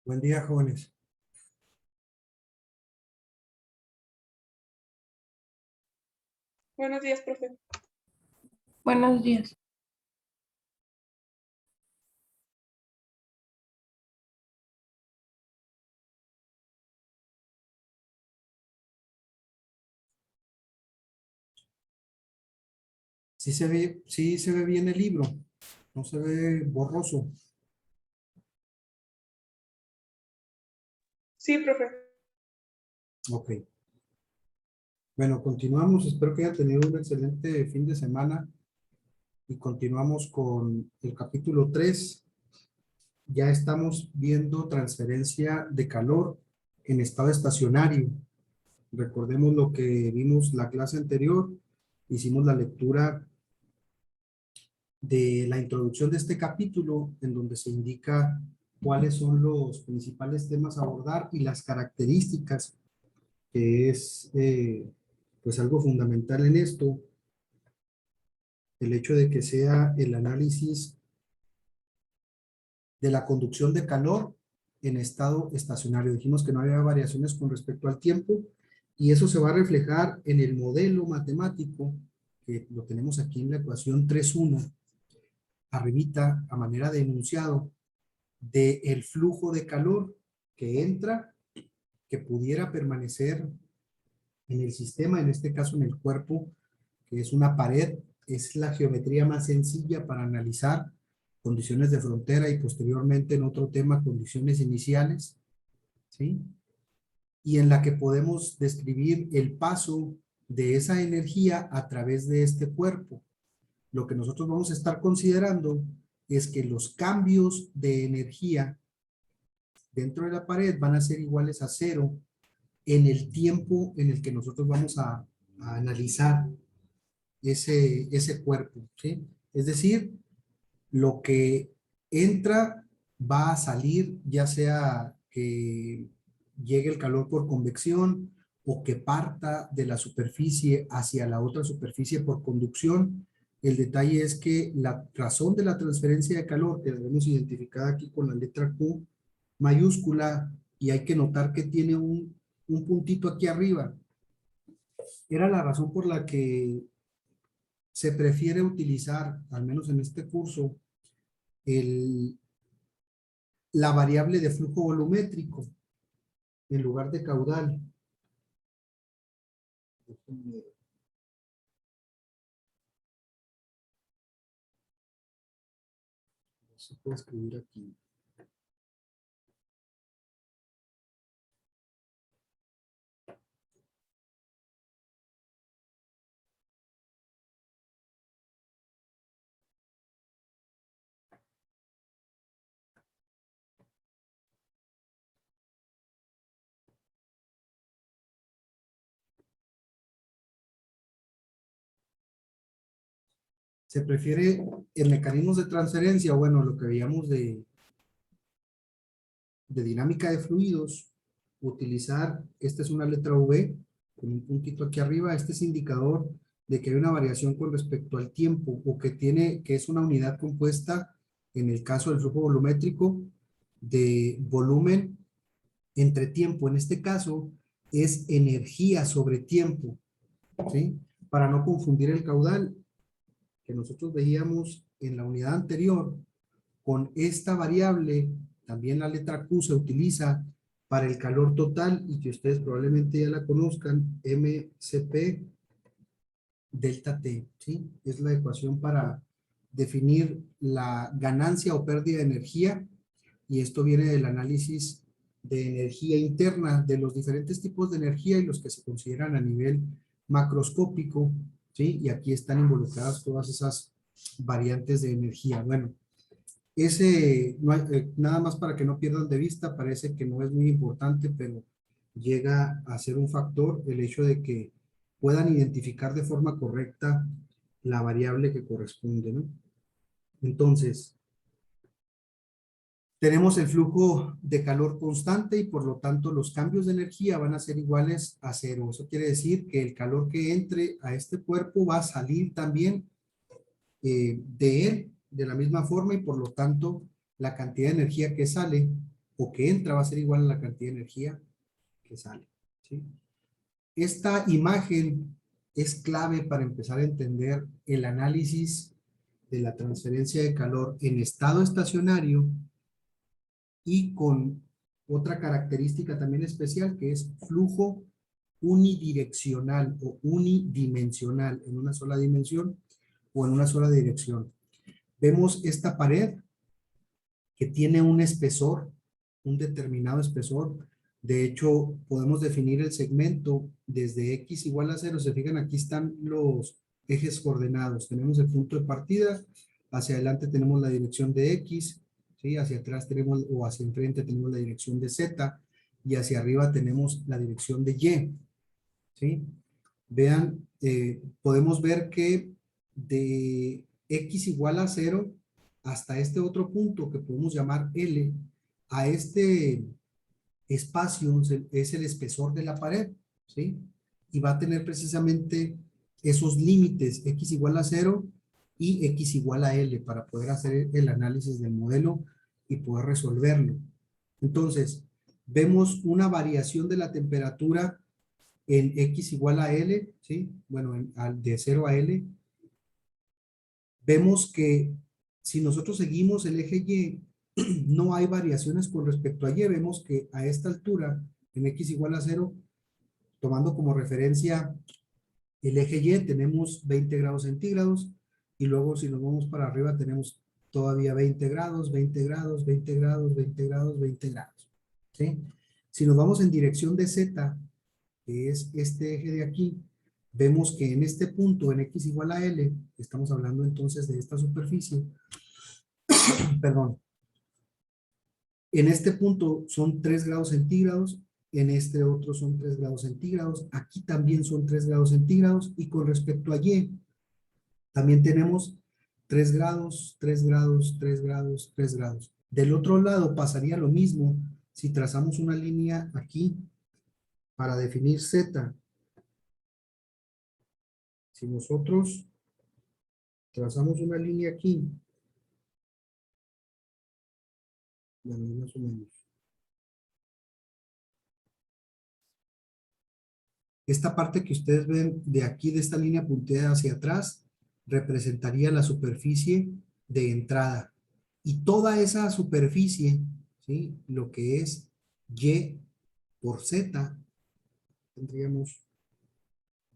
Buen día, jóvenes. Buenos días, profe. Buenos días. Sí se ve bien el libro, no se ve borroso. Sí, profe. Ok. Bueno, continuamos. Espero que hayan tenido un excelente fin de semana y continuamos con el capítulo 3. Ya estamos viendo transferencia de calor en estado estacionario. Recordemos lo que vimos la clase anterior. Hicimos la lectura de la introducción de este capítulo, en donde se indica cuáles son los principales temas a abordar y las características, que es pues algo fundamental en esto, el hecho de que sea el análisis de la conducción de calor en estado estacionario. Dijimos que no había variaciones con respecto al tiempo y eso se va a reflejar en el modelo matemático, que lo tenemos aquí en la ecuación 3.1, arribita a manera de enunciado, del flujo de calor que entra, que pudiera permanecer en el sistema, en este caso en el cuerpo, que es una pared. Es la geometría más sencilla para analizar condiciones de frontera y posteriormente en otro tema, condiciones iniciales, ¿sí? Y en la que podemos describir el paso de esa energía a través de este cuerpo. Lo que nosotros vamos a estar considerando es que los cambios de energía dentro de la pared van a ser iguales a cero en el tiempo en el que nosotros vamos a analizar ese cuerpo, ¿sí? Es decir, lo que entra va a salir, ya sea que llegue el calor por convección o que parta de la superficie hacia la otra superficie por conducción. El detalle es que la razón de la transferencia de calor, que debemos identificar aquí con la letra Q mayúscula, y hay que notar que tiene un puntito aquí arriba, era la razón por la que se prefiere utilizar, al menos en este curso, la variable de flujo volumétrico en lugar de caudal. Se puede escribir aquí. Se prefiere en mecanismos de transferencia, bueno, lo que veíamos de dinámica de fluidos, utilizar, esta es una letra V, con un puntito aquí arriba. Este es indicador de que hay una variación con respecto al tiempo, o que es una unidad compuesta, en el caso del flujo volumétrico, de volumen entre tiempo. En este caso, es energía sobre tiempo, ¿sí? Para no confundir el caudal que nosotros veíamos en la unidad anterior, con esta variable, también la letra Q se utiliza para el calor total, y que ustedes probablemente ya la conozcan, MCP delta T, ¿sí? Es la ecuación para definir la ganancia o pérdida de energía, y esto viene del análisis de energía interna, de los diferentes tipos de energía y los que se consideran a nivel macroscópico, ¿sí? Y aquí están involucradas todas esas variantes de energía. Bueno, nada más para que no pierdan de vista, parece que no es muy importante, pero llega a ser un factor el hecho de que puedan identificar de forma correcta la variable que corresponde, ¿no? Entonces, tenemos el flujo de calor constante y por lo tanto los cambios de energía van a ser iguales a cero. Eso quiere decir que el calor que entre a este cuerpo va a salir también de él de la misma forma, y por lo tanto la cantidad de energía que sale o que entra va a ser igual a la cantidad de energía que sale, ¿sí? Esta imagen es clave para empezar a entender el análisis de la transferencia de calor en estado estacionario y con otra característica también especial que es flujo unidireccional o unidimensional, en una sola dimensión o en una sola dirección. Vemos esta pared que tiene un espesor, un determinado espesor. De hecho, podemos definir el segmento desde x igual a 0. Se fijan, aquí están los ejes coordenados. Tenemos el punto de partida, hacia adelante tenemos la dirección de x, ¿sí? Hacia atrás tenemos, o hacia enfrente tenemos la dirección de z, y hacia arriba tenemos la dirección de y, ¿sí? Vean, podemos ver que de x igual a 0 hasta este otro punto que podemos llamar L, a este espacio es el espesor de la pared, ¿sí? Y va a tener precisamente esos límites, x igual a 0 y x igual a L, para poder hacer el análisis del modelo y poder resolverlo. Entonces, vemos una variación de la temperatura en x igual a L, ¿sí? Bueno, de 0 a L. Vemos que si nosotros seguimos el eje Y, no hay variaciones con respecto a Y. Vemos que a esta altura, en x igual a 0, tomando como referencia el eje Y, tenemos 20 grados centígrados, y luego si nos vamos para arriba tenemos todavía 20 grados, 20 grados, 20 grados, 20 grados, 20 grados, ¿sí? Si nos vamos en dirección de Z, que es este eje de aquí, vemos que en este punto, en x igual a L, estamos hablando entonces de esta superficie, perdón, en este punto son 3 grados centígrados, en este otro son 3 grados centígrados, aquí también son 3 grados centígrados, y con respecto a Y, también tenemos 3 grados, 3 grados, 3 grados, 3 grados. Del otro lado pasaría lo mismo si trazamos una línea aquí para definir Z. Si nosotros trazamos una línea aquí, más o menos. Esta parte que ustedes ven de aquí, de esta línea punteada hacia atrás, representaría la superficie de entrada. Y toda esa superficie, ¿sí? Lo que es Y por Z, tendríamos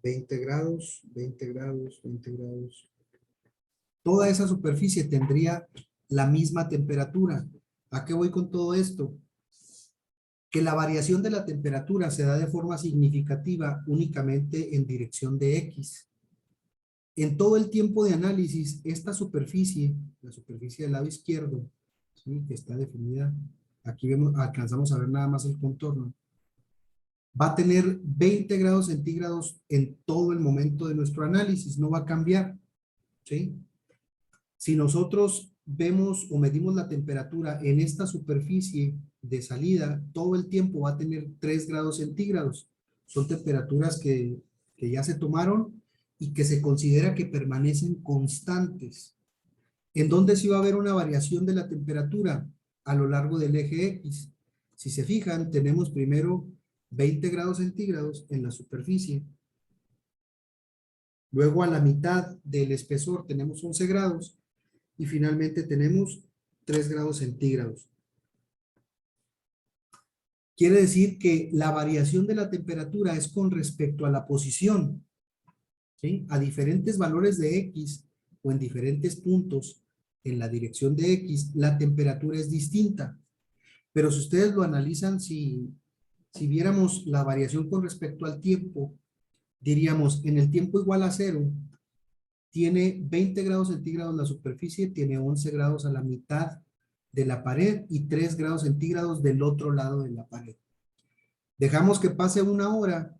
20 grados, 20 grados, 20 grados. Toda esa superficie tendría la misma temperatura. ¿A qué voy con todo esto? Que la variación de la temperatura se da de forma significativa únicamente en dirección de X. En todo el tiempo de análisis, esta superficie, la superficie del lado izquierdo, ¿sí? Que está definida, aquí vemos, alcanzamos a ver nada más el contorno, va a tener 20 grados centígrados en todo el momento de nuestro análisis, no va a cambiar, ¿sí? Si nosotros vemos o medimos la temperatura en esta superficie de salida, todo el tiempo va a tener 3 grados centígrados. Son temperaturas que ya se tomaron y que se considera que permanecen constantes. ¿En dónde sí va a haber una variación de la temperatura? A lo largo del eje X. Si se fijan, tenemos primero 20 grados centígrados en la superficie. Luego a la mitad del espesor tenemos 11 grados. Y finalmente tenemos 3 grados centígrados. Quiere decir que la variación de la temperatura es con respecto a la posición, ¿sí? A diferentes valores de X o en diferentes puntos en la dirección de X, la temperatura es distinta. Pero si ustedes lo analizan, si viéramos la variación con respecto al tiempo, diríamos en el tiempo igual a 0, tiene 20 grados centígrados la superficie, tiene 11 grados a la mitad de la pared y 3 grados centígrados del otro lado de la pared. Dejamos que pase una hora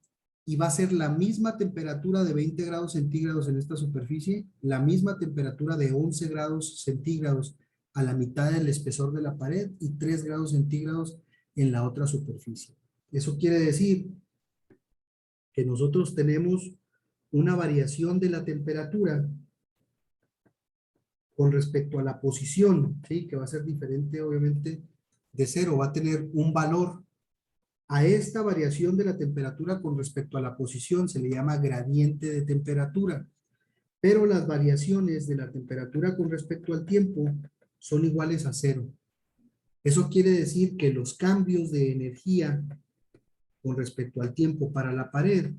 y va a ser la misma temperatura de 20 grados centígrados en esta superficie, la misma temperatura de 11 grados centígrados a la mitad del espesor de la pared y 3 grados centígrados en la otra superficie. Eso quiere decir que nosotros tenemos una variación de la temperatura con respecto a la posición, ¿sí? Que va a ser diferente, obviamente, de 0 va a tener un valor. A esta variación de la temperatura con respecto a la posición se le llama gradiente de temperatura, pero las variaciones de la temperatura con respecto al tiempo son iguales a 0. Eso quiere decir que los cambios de energía con respecto al tiempo para la pared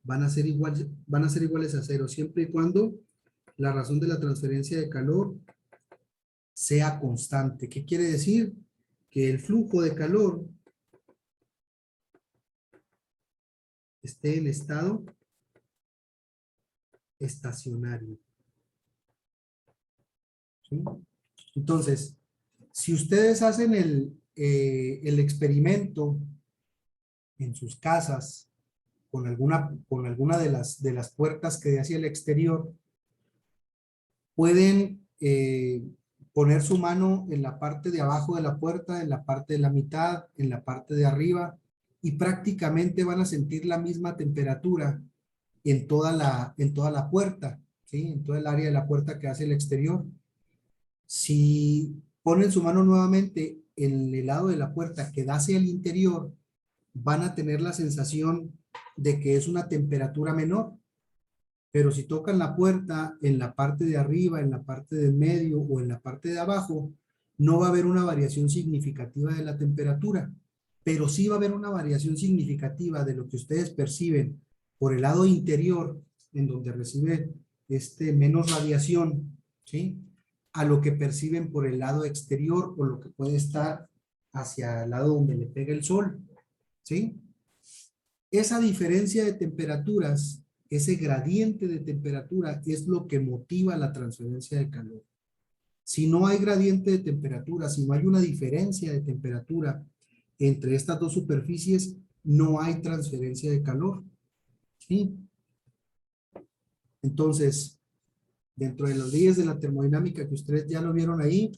van a ser iguales a 0, siempre y cuando la razón de la transferencia de calor sea constante. ¿Qué quiere decir? Que el flujo de calor esté en estado estacionario. ¿Sí? Entonces, si ustedes hacen el experimento en sus casas con alguna de las puertas que de hacia el exterior, pueden poner su mano en la parte de abajo de la puerta, en la parte de la mitad, en la parte de arriba, y prácticamente van a sentir la misma temperatura en toda la puerta, ¿sí? En todo el área de la puerta que hace el exterior. Si ponen su mano nuevamente en el lado de la puerta que da hacia el interior, van a tener la sensación de que es una temperatura menor. Pero si tocan la puerta en la parte de arriba, en la parte del medio o en la parte de abajo, no va a haber una variación significativa de la temperatura, pero sí va a haber una variación significativa de lo que ustedes perciben por el lado interior, en donde recibe menos radiación, ¿sí? A lo que perciben por el lado exterior o lo que puede estar hacia el lado donde le pega el sol, ¿sí? Esa diferencia de temperaturas, ese gradiente de temperatura es lo que motiva la transferencia de calor. Si no hay gradiente de temperatura, si no hay una diferencia de temperatura entre estas dos superficies, no hay transferencia de calor. ¿Sí? Entonces, dentro de las leyes de la termodinámica que ustedes ya lo vieron ahí,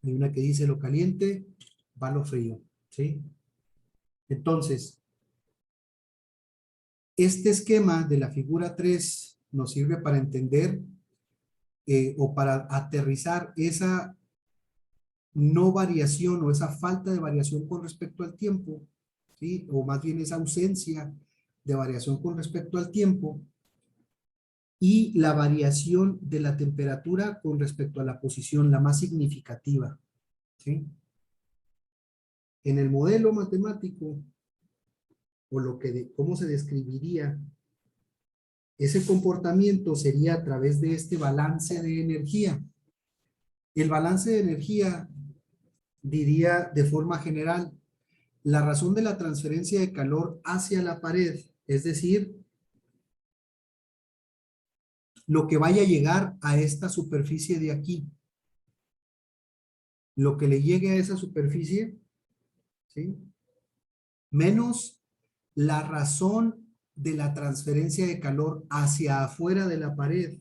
hay una que dice lo caliente va lo frío. ¿Sí? Entonces, este esquema de la figura 3 nos sirve para entender o para aterrizar esa no variación o esa falta de variación con respecto al tiempo, ¿sí? O más bien esa ausencia de variación con respecto al tiempo y la variación de la temperatura con respecto a la posición, la más significativa, ¿sí? En el modelo matemático, o cómo se describiría ese comportamiento sería a través de este balance de energía. El balance de energía diría de forma general, la razón de la transferencia de calor hacia la pared, es decir, lo que vaya a llegar a esta superficie de aquí, lo que le llegue a esa superficie, ¿sí? Menos la razón de la transferencia de calor hacia afuera de la pared,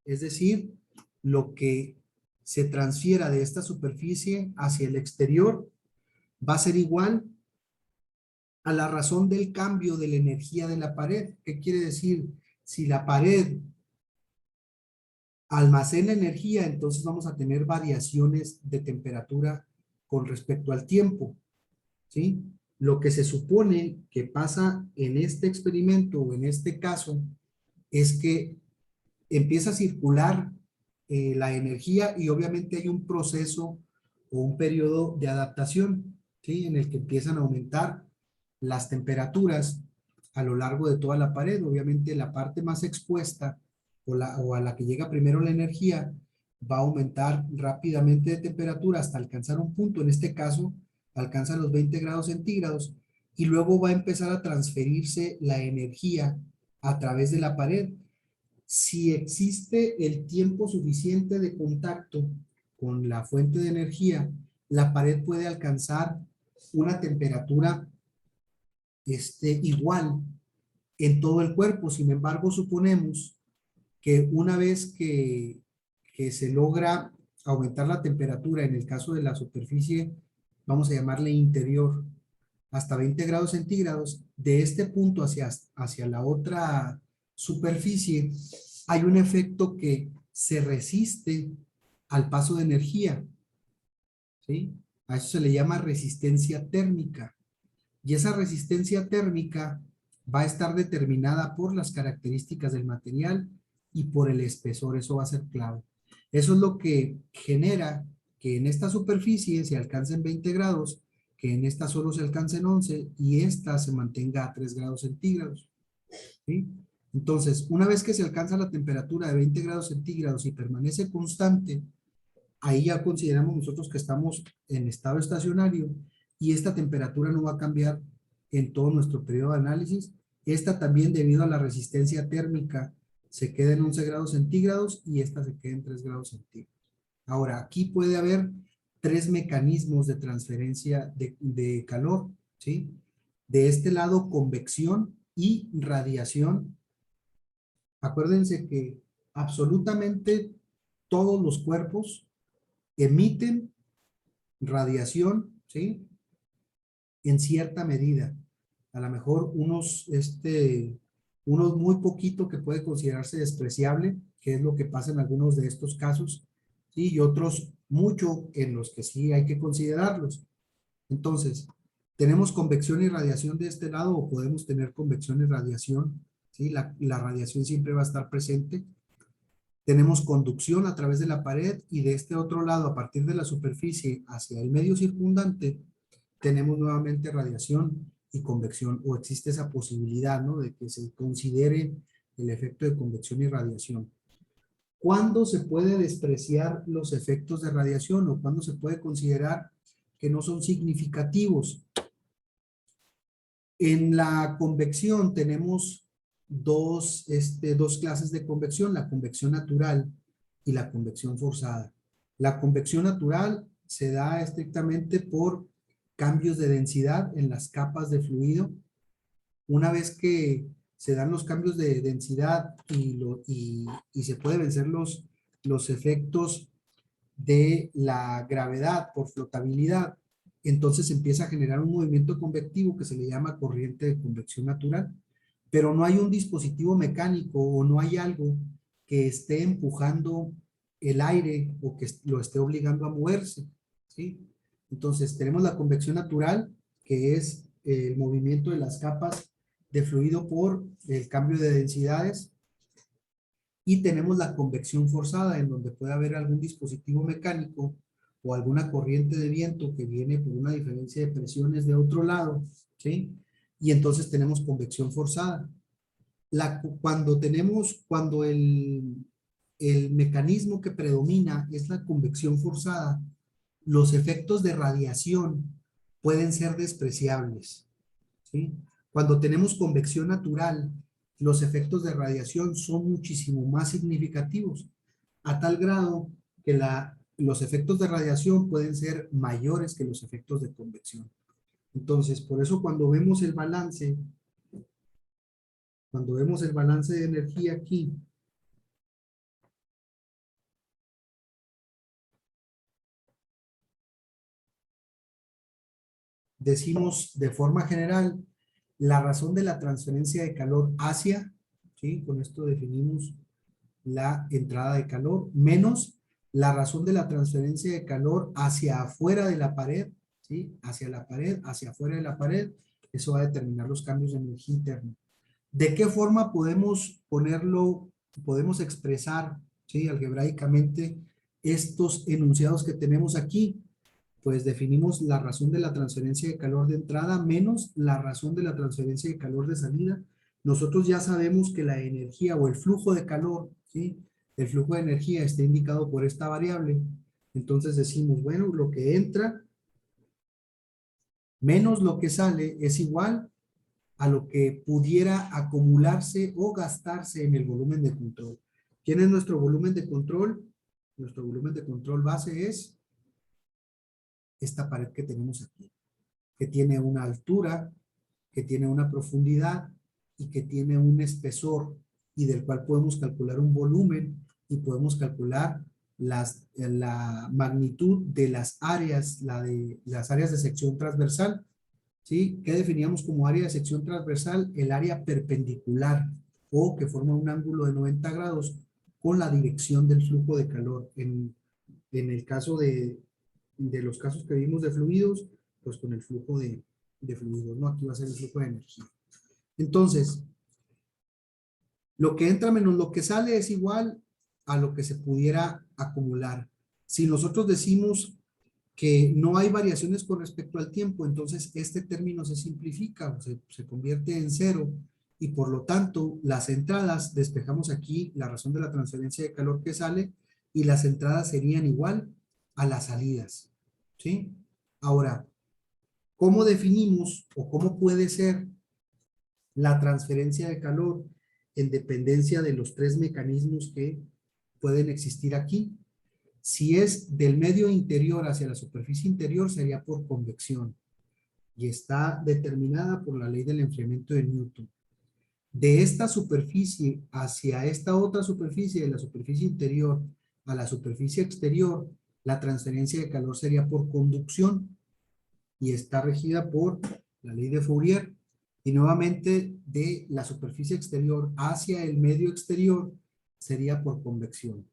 es decir, lo que se transfiera de esta superficie hacia el exterior va a ser igual a la razón del cambio de la energía de la pared. ¿Qué quiere decir? Si la pared almacena energía, entonces vamos a tener variaciones de temperatura con respecto al tiempo, ¿sí? Lo que se supone que pasa en este experimento o en este caso es que empieza a circular la energía y obviamente hay un proceso o un periodo de adaptación, ¿sí? En el que empiezan a aumentar las temperaturas a lo largo de toda la pared. Obviamente la parte más expuesta o a la que llega primero la energía va a aumentar rápidamente de temperatura hasta alcanzar un punto, en este caso alcanza los 20 grados centígrados y luego va a empezar a transferirse la energía a través de la pared. Si existe el tiempo suficiente de contacto con la fuente de energía, la pared puede alcanzar una temperatura igual en todo el cuerpo. Sin embargo, suponemos que una vez que se logra aumentar la temperatura, en el caso de la superficie, vamos a llamarle interior, hasta 20 grados centígrados, de este punto hacia la otra superficie, hay un efecto que se resiste al paso de energía, ¿sí? A eso se le llama resistencia térmica. Y esa resistencia térmica va a estar determinada por las características del material y por el espesor. Eso va a ser clave. Eso es lo que genera que en esta superficie se alcancen 20 grados, que en esta solo se alcancen 11 y esta se mantenga a 3 grados centígrados. ¿Sí? Entonces, una vez que se alcanza la temperatura de 20 grados centígrados y permanece constante, ahí ya consideramos nosotros que estamos en estado estacionario y esta temperatura no va a cambiar en todo nuestro periodo de análisis. Esta también, debido a la resistencia térmica, se queda en 11 grados centígrados y esta se queda en 3 grados centígrados. Ahora, aquí puede haber tres mecanismos de transferencia de calor, ¿sí? De este lado, convección y radiación. Acuérdense que absolutamente todos los cuerpos emiten radiación, ¿sí? En cierta medida. A lo mejor unos muy poquito que puede considerarse despreciable, que es lo que pasa en algunos de estos casos, ¿sí? Y otros mucho en los que sí hay que considerarlos. Entonces, ¿tenemos convección y radiación de este lado o podemos tener convección y radiación? ¿Sí? La radiación siempre va a estar presente. Tenemos conducción a través de la pared y de este otro lado, a partir de la superficie hacia el medio circundante, tenemos nuevamente radiación y convección, o existe esa posibilidad, ¿no? De que se considere el efecto de convección y radiación. ¿Cuándo se puede despreciar los efectos de radiación o cuándo se puede considerar que no son significativos? En la convección tenemos dos clases de convección, la convección natural y la convección forzada. La convección natural se da estrictamente por cambios de densidad en las capas de fluido. Una vez que se dan los cambios de densidad y se puede vencer los efectos de la gravedad por flotabilidad, entonces empieza a generar un movimiento convectivo que se le llama corriente de convección natural, pero no hay un dispositivo mecánico o no hay algo que esté empujando el aire o que lo esté obligando a moverse, ¿sí? Entonces tenemos la convección natural, que es el movimiento de las capas de fluido por el cambio de densidades, y tenemos la convección forzada, en donde puede haber algún dispositivo mecánico o alguna corriente de viento que viene por una diferencia de presiones de otro lado, ¿sí? Y entonces tenemos convección forzada. Cuando el mecanismo que predomina es la convección forzada, los efectos de radiación pueden ser despreciables, ¿sí? Cuando tenemos convección natural, los efectos de radiación son muchísimo más significativos, a tal grado que los efectos de radiación pueden ser mayores que los efectos de convección. Entonces, por eso cuando vemos el balance de energía aquí, decimos de forma general la razón de la transferencia de calor hacia, ¿sí? Con esto definimos la entrada de calor, menos la razón de la transferencia de calor hacia afuera de la pared, ¿sí? Hacia la pared, hacia afuera de la pared. Eso va a determinar los cambios de energía interna. ¿De qué forma podemos expresar, ¿sí? Algebraicamente estos enunciados que tenemos aquí? Pues definimos la razón de la transferencia de calor de entrada menos la razón de la transferencia de calor de salida. Nosotros ya sabemos que la energía o el flujo de calor, ¿sí? El flujo de energía está indicado por esta variable. Entonces decimos, bueno, lo que entra menos lo que sale es igual a lo que pudiera acumularse o gastarse en el volumen de control. ¿Quién es nuestro volumen de control? Nuestro volumen de control base es esta pared que tenemos aquí, que tiene una altura, que tiene una profundidad y que tiene un espesor, y del cual podemos calcular un volumen y podemos calcular la magnitud de las áreas, las áreas de sección transversal, ¿sí? ¿Qué definíamos como área de sección transversal? El área perpendicular o que forma un ángulo de 90 grados con la dirección del flujo de calor. En el caso de los casos que vimos de fluidos, pues con el flujo de fluidos, ¿no? Aquí va a ser el flujo de energía. Entonces, lo que entra menos lo que sale es igual a lo que se pudiera acumular. Si nosotros decimos que no hay variaciones con respecto al tiempo, entonces este término se simplifica, se convierte en cero, y por lo tanto las entradas, despejamos aquí la razón de la transferencia de calor que sale, y las entradas serían igual a las salidas, ¿sí? Ahora, ¿cómo definimos o cómo puede ser la transferencia de calor en dependencia de los tres mecanismos que pueden existir aquí? Si es del medio interior hacia la superficie interior, sería por convección y está determinada por la ley del enfriamiento de Newton. De esta superficie hacia esta otra superficie, de la superficie interior a la superficie exterior, la transferencia de calor sería por conducción y está regida por la ley de Fourier. Y nuevamente, de la superficie exterior hacia el medio exterior sería por convección.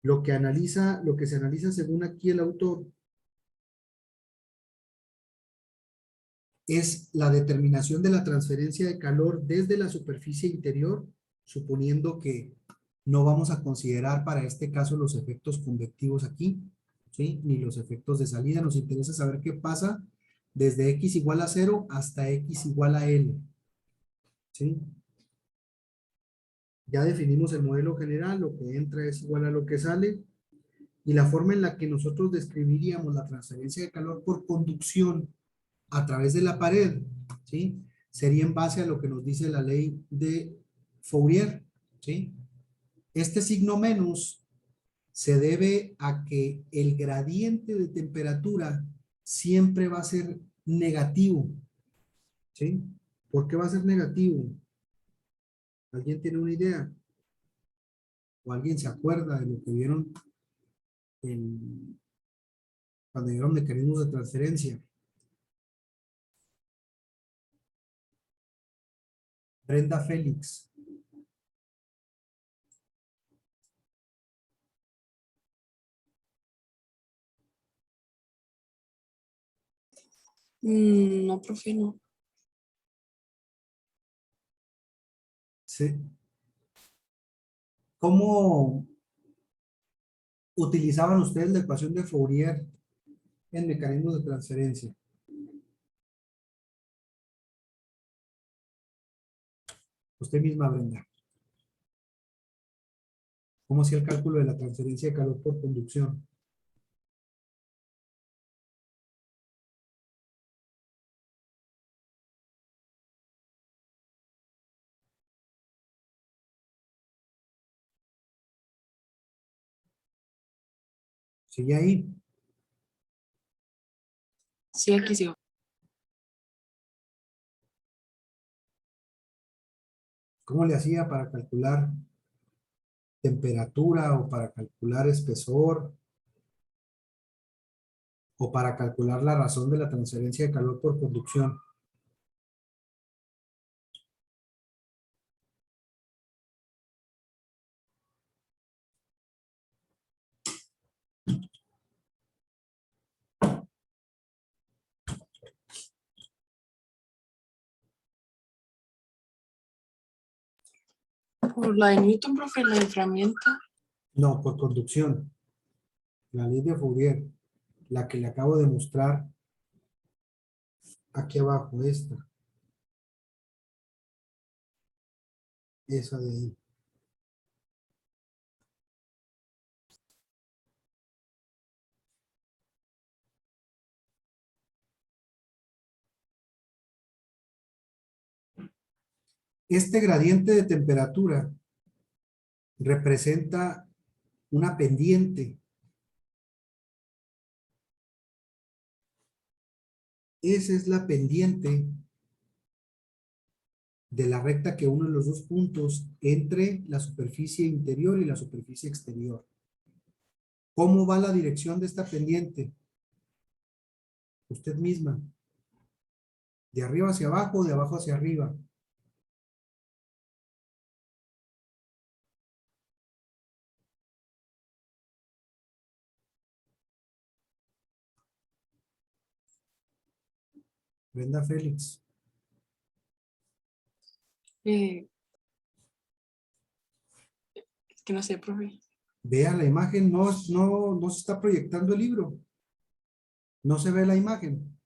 Lo que se analiza según aquí el autor es la determinación de la transferencia de calor desde la superficie interior, suponiendo que no vamos a considerar para este caso los efectos convectivos aquí, ¿sí? Ni los efectos de salida. Nos interesa saber qué pasa desde x igual a 0 hasta x igual a L, ¿sí? Ya definimos el modelo general, lo que entra es igual a lo que sale, y la forma en la que nosotros describiríamos la transferencia de calor por conducción a través de la pared, ¿sí? Sería en base a lo que nos dice la ley de Fourier, ¿sí? Este signo menos se debe a que el gradiente de temperatura siempre va a ser negativo, ¿sí? ¿Por qué va a ser negativo? ¿Alguien tiene una idea? ¿O alguien se acuerda de lo que vieron cuando vieron mecanismos de transferencia? Brenda Félix. No, profe, no. Sí. ¿Cómo utilizaban ustedes la ecuación de Fourier en mecanismos de transferencia? Usted misma, Brenda. ¿Cómo hacía el cálculo de la transferencia de calor por conducción? ¿Sigue ahí? Sí, aquí sigo. ¿Cómo le hacía para calcular temperatura o para calcular espesor o para calcular la razón de la transferencia de calor por conducción? Por la de Newton, profe, la de enfriamiento. No, por conducción. La ley de Fourier, la que le acabo de mostrar aquí abajo, esa de ahí. Este gradiente de temperatura representa una pendiente. Esa es la pendiente de la recta que une los dos puntos entre la superficie interior y la superficie exterior. ¿Cómo va la dirección de esta pendiente? Usted misma. ¿De arriba hacia abajo o de abajo hacia arriba? Brenda Félix. Es que no sé, profe. Vea la imagen, no se está proyectando el libro. No se ve la imagen.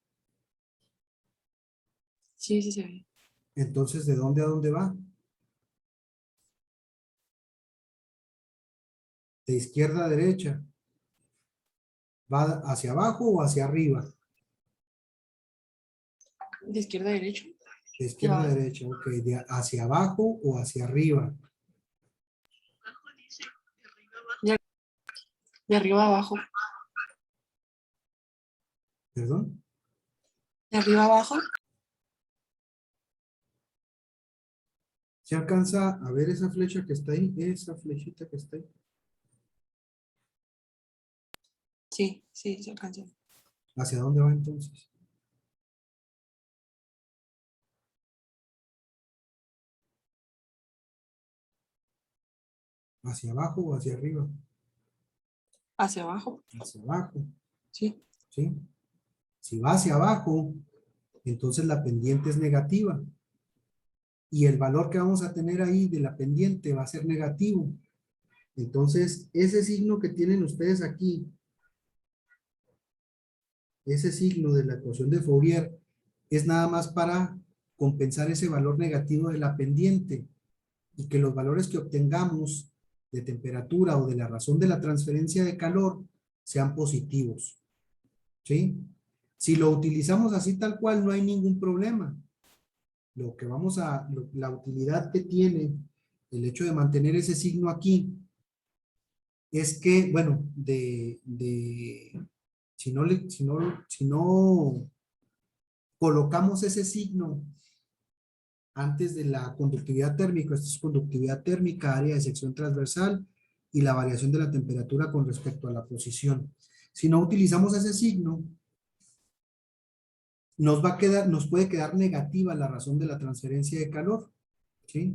Sí, sí se ve. Entonces, ¿de dónde a dónde va? De izquierda a derecha. ¿Va hacia abajo o hacia arriba? De izquierda a derecha. De izquierda a Ya, derecha, ok. ¿Hacia abajo o hacia arriba? ya, de arriba a abajo. ¿Perdón? De arriba a abajo. ¿Se alcanza a ver esa flecha que está ahí? Esa flechita que está ahí. Sí, sí, se alcanza. ¿Hacia dónde va entonces? ¿Hacia abajo o hacia arriba? Hacia abajo. Hacia abajo, Sí. ¿sí? Si va hacia abajo, entonces la pendiente es negativa. Y el valor que vamos a tener ahí de la pendiente va a ser negativo. Entonces, ese signo que tienen ustedes aquí, ese signo de la ecuación de Fourier, es nada más para compensar ese valor negativo de la pendiente y que los valores que obtengamos de temperatura o de la razón de la transferencia de calor sean positivos. ¿Sí? Si lo utilizamos así tal cual, no hay ningún problema. Lo que la utilidad que tiene el hecho de mantener ese signo aquí es que, bueno, si no colocamos ese signo antes de la conductividad térmica, esto es conductividad térmica, área de sección transversal y la variación de la temperatura con respecto a la posición. Si no utilizamos ese signo, nos puede quedar negativa la razón de la transferencia de calor, ¿sí?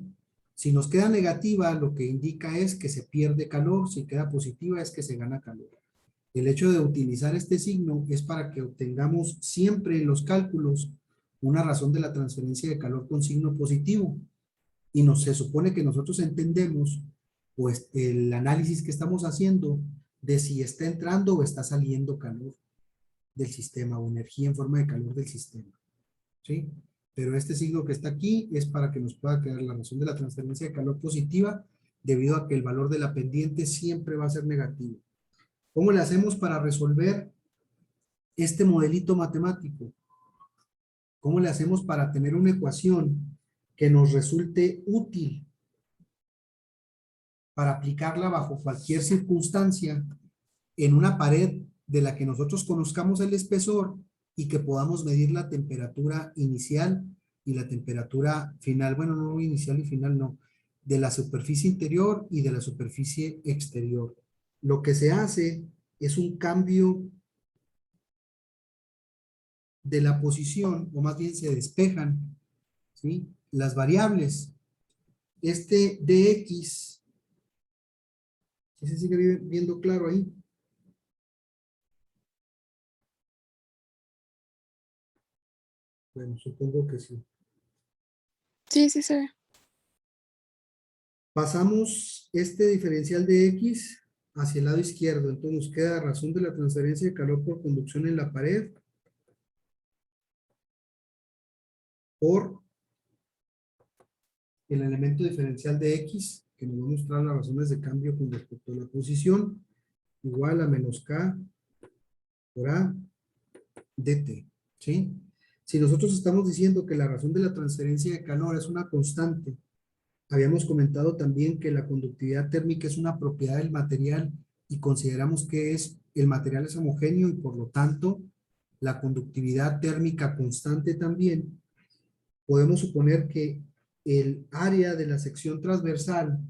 Si nos queda negativa, lo que indica es que se pierde calor, si queda positiva es que se gana calor. El hecho de utilizar este signo es para que obtengamos siempre en los cálculos una razón de la transferencia de calor con signo positivo. Y se supone que nosotros entendemos pues el análisis que estamos haciendo de si está entrando o está saliendo calor del sistema o energía en forma de calor del sistema. ¿Sí? Pero este signo que está aquí es para que nos pueda quedar la razón de la transferencia de calor positiva debido a que el valor de la pendiente siempre va a ser negativo. ¿Cómo le hacemos para resolver este modelito matemático? ¿Cómo le hacemos para tener una ecuación que nos resulte útil para aplicarla bajo cualquier circunstancia en una pared de la que nosotros conozcamos el espesor y que podamos medir la temperatura inicial y la temperatura final? Bueno, no inicial y final, no, de la superficie interior y de la superficie exterior. Lo que se hace es un cambio de la posición, o más bien se despejan, ¿sí?, las variables. Este dx, ¿sí se sigue viendo claro ahí? Bueno, supongo que sí. Sí, sí se ve. Pasamos este diferencial de x hacia el lado izquierdo, entonces nos queda razón de la transferencia de calor por conducción en la pared por el elemento diferencial de x, que nos va a mostrar las razones de cambio con respecto a la posición, igual a menos k por a dt, ¿sí? Si nosotros estamos diciendo que la razón de la transferencia de calor es una constante, habíamos comentado también que la conductividad térmica es una propiedad del material y consideramos que el material es homogéneo y por lo tanto la conductividad térmica constante también. Podemos suponer que el área de la sección transversal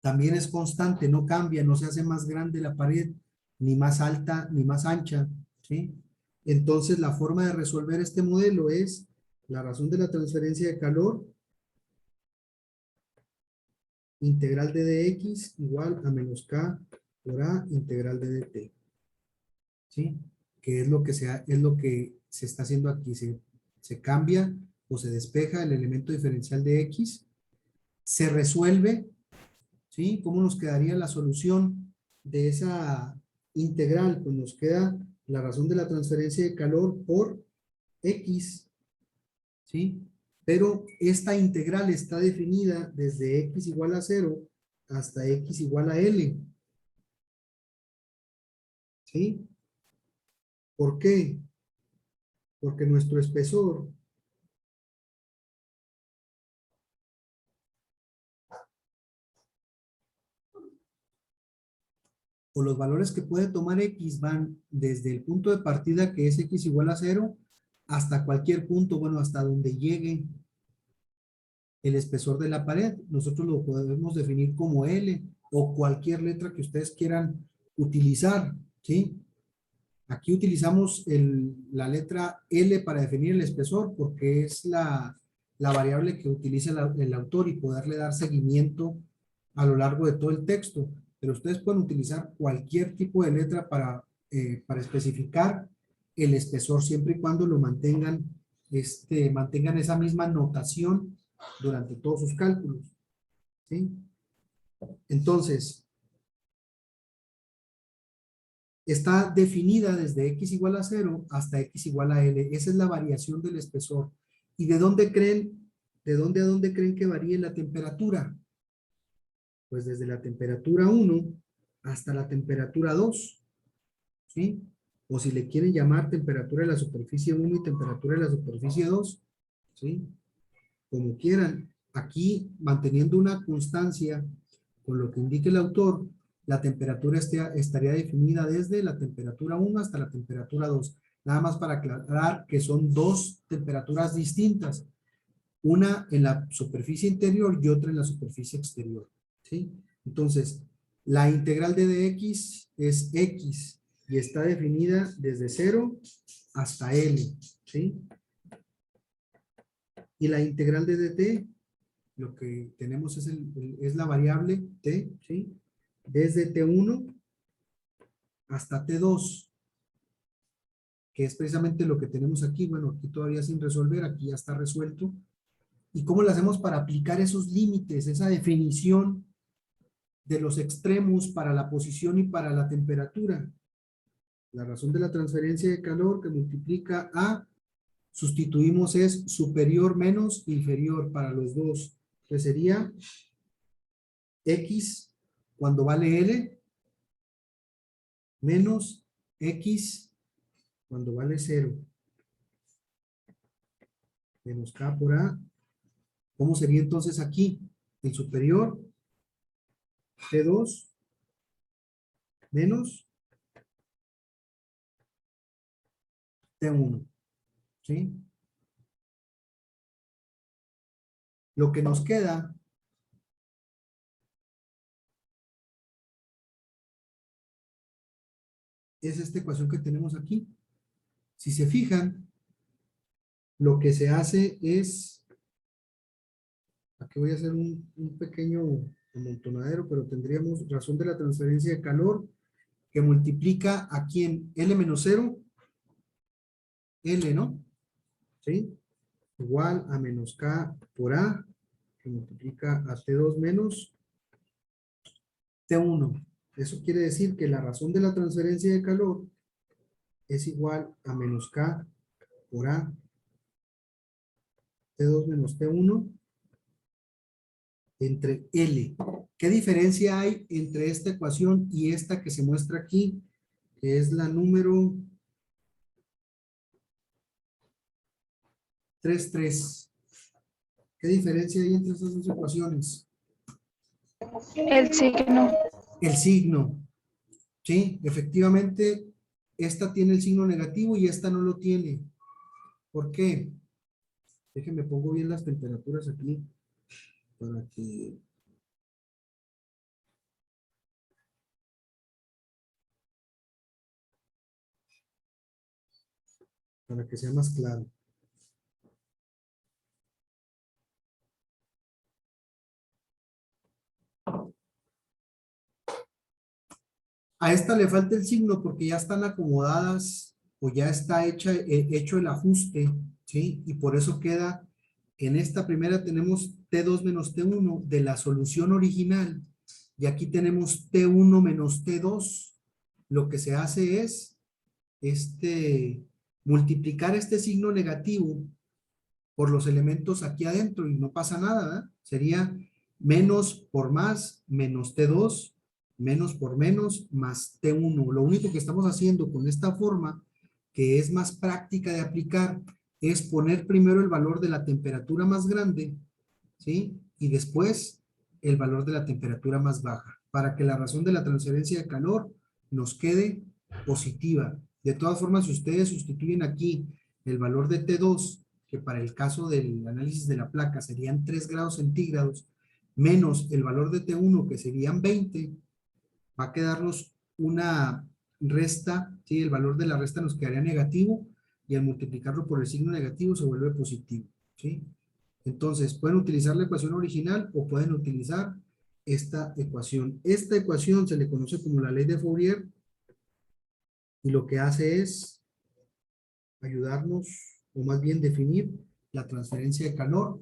también es constante, no cambia, no se hace más grande la pared, ni más alta, ni más ancha, ¿sí? Entonces, la forma de resolver este modelo es la razón de la transferencia de calor, integral de dx igual a menos k por a integral de dt, ¿sí? que es lo que se está haciendo aquí. Se cambia o se despeja el elemento diferencial de X, se resuelve, ¿sí? ¿Cómo nos quedaría la solución de esa integral? Pues nos queda la razón de la transferencia de calor por X, ¿sí? Pero esta integral está definida desde X igual a 0 hasta X igual a L, ¿sí? ¿Por qué? Porque nuestro espesor o los valores que puede tomar X van desde el punto de partida, que es X igual a 0, hasta cualquier punto, bueno, hasta donde llegue el espesor de la pared. Nosotros lo podemos definir como L o cualquier letra que ustedes quieran utilizar, ¿sí? Aquí utilizamos la letra L para definir el espesor porque es la variable que utiliza el autor y poderle dar seguimiento a lo largo de todo el texto. Pero ustedes pueden utilizar cualquier tipo de letra para especificar el espesor siempre y cuando lo mantengan esa misma notación durante todos sus cálculos, ¿sí? Entonces, está definida desde X igual a 0 hasta X igual a L. Esa es la variación del espesor. ¿Y de dónde a dónde creen que varíe la temperatura? Pues desde la temperatura 1 hasta la temperatura 2, ¿sí? O si le quieren llamar temperatura de la superficie 1 y temperatura de la superficie 2, ¿sí? Como quieran. Aquí, manteniendo una constancia con lo que indique el autor, la temperatura estaría definida desde la temperatura 1 hasta la temperatura 2. Nada más para aclarar que son dos temperaturas distintas. Una en la superficie interior y otra en la superficie exterior, ¿sí? Entonces, la integral de dx es x y está definida desde 0 hasta L, ¿sí? Y la integral de dt, lo que tenemos es la variable t, ¿sí? Desde t1 hasta t2, que es precisamente lo que tenemos aquí. Bueno, aquí todavía sin resolver, aquí ya está resuelto. ¿Y cómo lo hacemos para aplicar esos límites, esa definición de los extremos para la posición y para la temperatura? La razón de la transferencia de calor que multiplica a, sustituimos es superior menos inferior para los dos, que sería X cuando vale L menos X cuando vale 0 menos K por A. ¿Cómo sería entonces aquí? El superior T2 menos T1, ¿sí? Lo que nos queda es esta ecuación que tenemos aquí. Si se fijan, lo que se hace es, aquí voy a hacer un pequeño amontonadero, pero tendríamos razón de la transferencia de calor que multiplica aquí en L menos 0, L, ¿no? ¿Sí? Igual a menos K por A, que multiplica a T2 menos T1. Eso quiere decir que la razón de la transferencia de calor es igual a menos K por A, T2 menos T1, entre L. ¿Qué diferencia hay entre esta ecuación y esta que se muestra aquí, que es la número 3,3? ¿Qué diferencia hay entre estas dos ecuaciones? El signo. El signo, ¿sí? Efectivamente, esta tiene el signo negativo y esta no lo tiene. ¿Por qué? Déjenme pongo bien las temperaturas aquí para que sea más claro. A esta le falta el signo porque ya están acomodadas o ya está hecho el ajuste, ¿sí? Y por eso queda, en esta primera tenemos T2 menos T1 de la solución original, y aquí tenemos T1 menos T2. Lo que se hace es multiplicar este signo negativo por los elementos aquí adentro y no pasa nada, ¿verdad? Sería menos por más, menos T2, menos por menos, más T1. Lo único que estamos haciendo con esta forma, que es más práctica de aplicar, es poner primero el valor de la temperatura más grande, ¿sí? Y después el valor de la temperatura más baja, para que la razón de la transferencia de calor nos quede positiva. De todas formas, si ustedes sustituyen aquí el valor de T2, que para el caso del análisis de la placa serían 3 grados centígrados, menos el valor de T1, que serían 20, va a quedarnos una resta, ¿sí? El valor de la resta nos quedaría negativo, y al multiplicarlo por el signo negativo se vuelve positivo, ¿sí? Entonces, pueden utilizar la ecuación original o pueden utilizar esta ecuación. Esta ecuación se le conoce como la ley de Fourier, y lo que hace es ayudarnos, o más bien definir la transferencia de calor,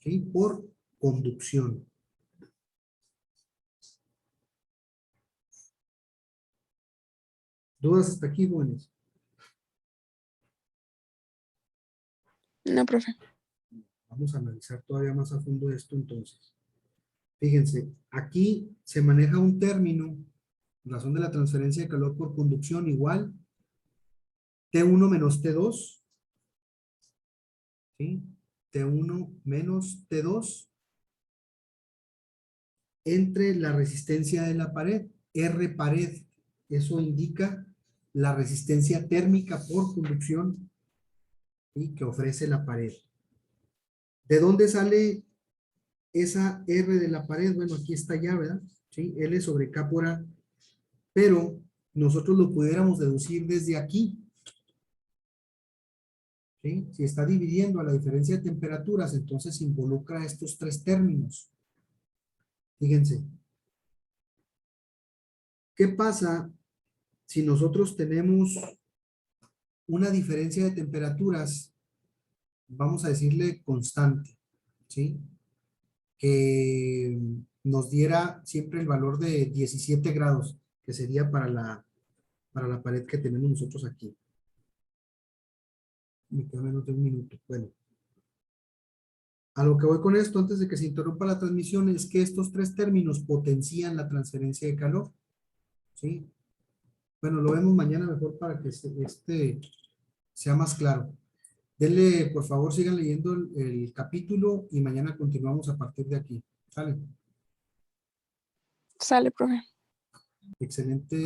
¿sí? Por conducción. ¿Dudas hasta aquí, jóvenes? No, profe. Vamos a analizar todavía más a fondo esto entonces. Fíjense, aquí se maneja un término, razón de la transferencia de calor por conducción igual T1 menos T2, ¿sí? T1 menos T2 entre la resistencia de la pared, R pared. Eso indica la resistencia térmica por conducción, ¿sí? Que ofrece la pared. ¿De dónde sale esa R de la pared? Bueno, aquí está ya, ¿verdad? ¿Sí? L sobre K por A. Pero nosotros lo pudiéramos deducir desde aquí, ¿sí? Si está dividiendo a la diferencia de temperaturas, entonces involucra estos tres términos. Fíjense. ¿Qué pasa si nosotros tenemos una diferencia de temperaturas, vamos a decirle constante, ¿sí? Que nos diera siempre el valor de 17 grados, que sería para la pared que tenemos nosotros aquí. Me queda menos de un minuto. Bueno, a lo que voy con esto, antes de que se interrumpa la transmisión, es que estos tres términos potencian la transferencia de calor, ¿sí? Bueno, lo vemos mañana mejor para que sea más claro. Denle, por favor, sigan leyendo el capítulo y mañana continuamos a partir de aquí. ¿Sale? Sale, profe. Excelente.